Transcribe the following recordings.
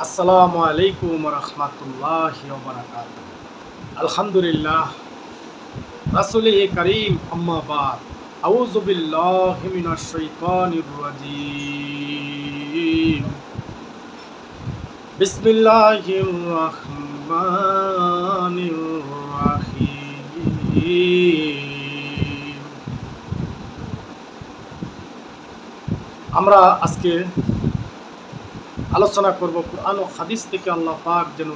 আসসালামু আলাইকুম রহমতুল্লাহি ওয়া বারাকাতুহু। আলহামদুলিল্লাহ, রাসূলে কারীম, আম্মা বাদ। আউযু বিল্লাহি মিনাশ শাইতানির রাজীম। বিসমিল্লাহির রাহমানির রাহিম। আমরা আজকে আলোচনা করব কুরআন ও হাদিস থেকে আল্লাহ পাক যেন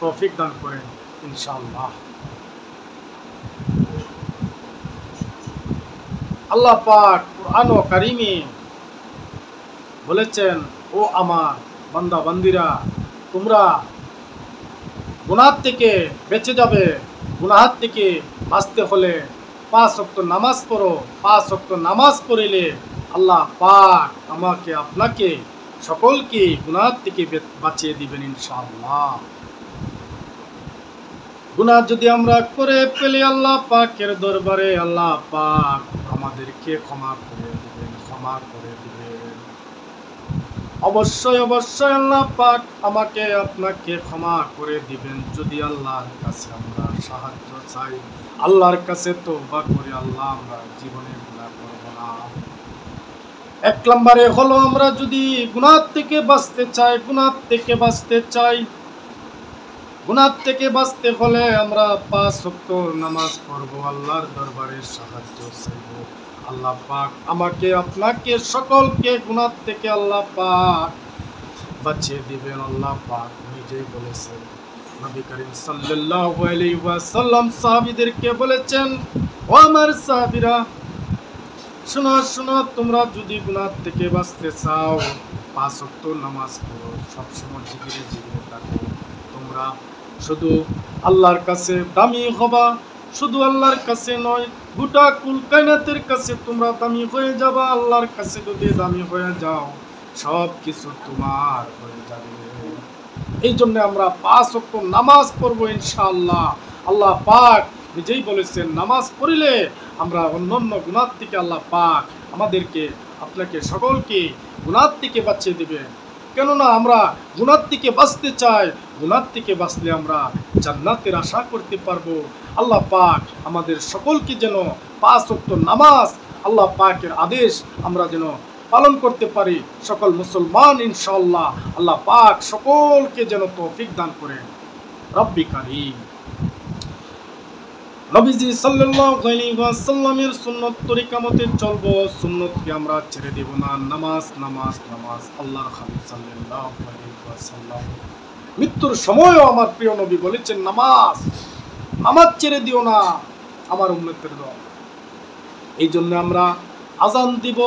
তৌফিক দান করেন ইনশাআল্লাহ। আল্লাহ পাক কুরআন ও কারিমে বলেছেন, ও আমার বান্দা বান্দিরা, তোমরা গুনাহ থেকে বেঁচে যাবে। গুনাহ থেকে বাঁচতে হলে 5 ওয়াক্ত নামাজ পড়ো। 5 ওয়াক্ত নামাজ পড়িলে আল্লাহ পাক আমাকে আপনাকে সকলকে গুনাহ থেকে বাঁচিয়ে দিবেন ইনশাআল্লাহ। গুনাহ যদি আমরা করে ফেলি, আল্লাহ পাকের দরবারে আল্লাহ পাক আমাদেরকে ক্ষমা করে দিবেন। অবশ্যই অবশ্যই আল্লাহ পাক আমাকে আপনাকে ক্ষমা করে দিবেন যদি আল্লাহর কাছে আমরা সাহায্য চাই, আল্লাহর কাছে তওবা করি। আল্লাহ আমরা জীবনে গুনাহ করব না। 1 নম্বরে হলো, আমরা যদি গুনাহ থেকে বাঁচতে বাঁচতে হলে আমরা 5 ওয়াক্ত নামাজ পড়ব, আল্লাহর দরবারে সাহায্য চাইব। আল্লাহ পাক আমাকে আপনাকে সকলকে গুনাহ থেকে আল্লাহ পাক বাঁচিয়ে দিবেন। আল্লাহ পাক নিজেই বলেছেন, নবী করিম সাল্লাল্লাহু আলাইহি ওয়াসাল্লাম সাহাবীদেরকে বলেছেন, ও আমার সাহাবীরা, শোনো, তোমরা যদি গুনাহ থেকে বাঁচতে চাও 5 ওয়াক্ত নামাজ পড়ো, সবসময় জিকিরে থাকো। তোমরা শুধু আল্লাহর কাছে দামি হবা, শুধু আল্লাহর কাছে নয়, গোটা কুল কায়নাতের কাছে তোমরা দামি হয়ে যাবা। আল্লাহর কাছে যদি দামি হয়ে যাও, সব কিছু তোমার হয়ে যাবে। এই জন্য আমরা 5 ওয়াক্ত নামাজ পড়বো ইনশাআল্লাহ। আল্লাহ পাক নিজেই বলেছেন, নামাজ পড়িলে আমরা অন্যান্য গুনাহ থেকে আল্লাহ পাক আমাদেরকে আপনাকে সকলকে গুনাহ থেকে বাঁচিয়ে দিবে। কেননা আমরা গুনাহ থেকে বাঁচতে চাই। গুনাহ থেকে বাঁচলে আমরা জান্নাতের আশা করতে পারবো। আল্লাহ পাক আমাদের সকলকে যেন 5 ওয়াক্ত নামাজ, আল্লাহ পাকের আদেশ আমরা যেন পালন করতে পারি। সকল মুসলমান ইনশাআল্লাহ আল্লাহ পাক সকলকে যেন তৌফিক দান করেন। রব্বি কারীম। নবীজি সাল্লাল্লাহু আলাইহি ওয়াসাল্লামের সুন্নাত তরিকা মতে চলবো, সুন্নতকে আমরা ছেড়ে দেব না। নামাজ আল্লাহর হাবিব সাল্লাল্লাহু আলাইহি ওয়াসাল্লাম মৃত্যুর সময়ও আমার প্রিয় নবী বলেছেন, নামাজ ছেড়ে দিও না আমার উম্মতের দল। এই জন্য আমরা আজান দিব,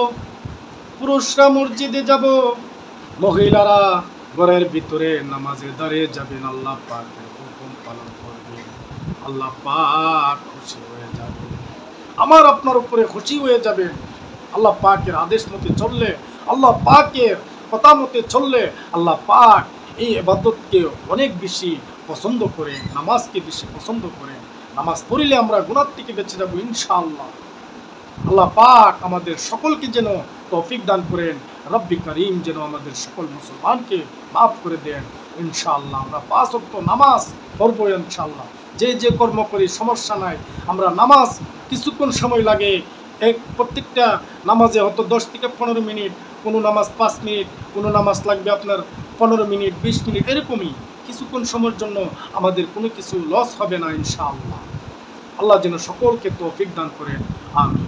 পুরুষরা মসজিদে যাব, মহিলারা ঘরের ভিতরে নামাজে দাঁড়িয়ে যাবেন। আল্লাহ পাকের হুকুম পালন করবেন। আল্লাহ পাক খুশি হয়ে যাবে, আমার আপনার উপরে খুশি হয়ে যাবেন। আল্লাহ পাকের আদেশ মতে চললে, আল্লাহ পাকের কথা মতে চললে আল্লাহ পাক এই ইবাদতকে অনেক বেশি পছন্দ করে, নামাজকে বেশি পছন্দ করে। নামাজ পড়িলে আমরা গুনাহ থেকে বেঁচে যাব ইনশাআল্লাহ। আল্লাহ পাক আমাদের সকলকে যেন তৌফিক দান করেন। রব্বি কারীম যেন আমাদের সকল মুসলমানকে মাফ করে দেন ইনশাআল্লাহ। আমরা 5 ওয়াক্ত নামাজ পড়বো ইনশাআল্লাহ। যে কর্ম করি সমস্যা নাই। আমরা নামাজ কিছুক্ষণ সময় লাগে, প্রত্যেকটা নামাজে হয়তো 10 থেকে 15 মিনিট, কোনো নামাজ 5 মিনিট, কোনো নামাজ লাগবে আপনার 15 মিনিট 20 মিনিট, এরকমই কিছুক্ষণ সময়ের জন্য আমাদের কোনো কিছু লস হবে না ইনশাআল্লাহ। আল্লাহ যেন সকলকে তৌফিক দান করেন। আমিন।